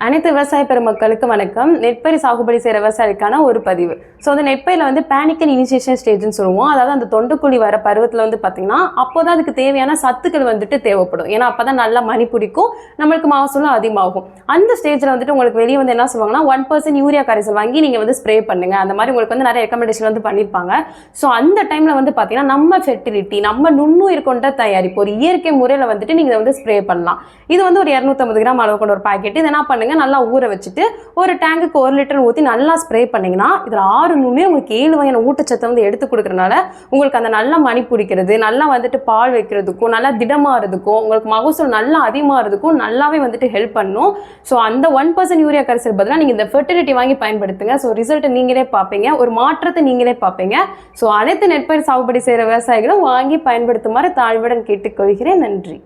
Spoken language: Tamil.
அனைத்து விவசாய பெருமக்களுக்கு வணக்கம். நெற்பயிர் சாகுபடி செய்கிற விவசாயிக்கான ஒரு பதிவு. ஸோ அந்த நெற்பயிரில் வந்து பேனிக்கல் இனிஷியேஷன் ஸ்டேஜ்னு சொல்லுவோம். அதாவது அந்த தொண்டுக்குழி வர பருவத்தில் வந்து பார்த்தீங்கன்னா அப்போ தான் அதுக்கு தேவையான சத்துக்கள் வந்துட்டு தேவைப்படும். ஏன்னா அப்போ தான் நல்லா மணி பிடிக்கும், நம்மளுக்கு மகசூலும் அதிகமாகும். அந்த ஸ்டேஜில் வந்துட்டு உங்களுக்கு வெளியே வந்து என்ன சொல்லுவாங்கன்னா 1% யூரியா கரைசல் வாங்கி நீங்கள் வந்து ஸ்ப்ரே பண்ணுங்க. அந்த மாதிரி உங்களுக்கு வந்து நிறைய ரெக்கமெண்டேஷன் வந்து பண்ணியிருப்பாங்க. ஸோ அந்த டைமில் வந்து பார்த்தீங்கன்னா நம்ம ஃபெர்டிலிட்டி, நம்ம நுண்ணுயிர் கொண்ட தயாரிப்பு ஒரு இயற்கை முறையில் வந்துட்டு நீங்கள் வந்து ஸ்ப்ரே பண்ணலாம். இது வந்து ஒரு 250 கிராம் அளவு கொண்ட ஒரு பாக்கெட். இதை என்ன பண்ணுங்க, நல்லா ஊற வச்சுட்டு ஒரு டேங்குக்கு 1 லிட்டர் ஊற்றி நல்லா ஸ்ப்ரே பண்ணிங்கன்னா இதில் 6 நுண்ணுயிர் உங்களுக்கு 7 வகையான ஊட்டச்சத்தை வந்து எடுத்து கொடுக்குறதுனால உங்களுக்கு அந்த நல்லா மணி பிடிக்கிறது, நல்லா வந்துட்டு பால் வைக்கிறதுக்கும், நல்லா திடமாகிறதுக்கும், உங்களுக்கு மகசூல் நல்லா அதிகமாகிறதுக்கும் நல்லாவே வந்துட்டு ஹெல்ப் பண்ணும். ஸோ அந்த 1% யூரியா கரைசல் பதிலாக நீங்கள் இந்த ஃபெர்டிலிட்டி வாங்கி பயன்படுத்துங்க. ஸோ ரிசல்ட்டை நீங்களே பார்ப்பீங்க, ஒரு மாற்றத்தை நீங்களே பார்ப்பீங்க. ஸோ அனைத்து நெற்பயிர் சாகுபடி செய்கிற விவசாயிகளும் வாங்கி பயன்படுத்துமாறு தாழ்வுடன் கேட்டுக்கொள்கிறேன். நன்றி.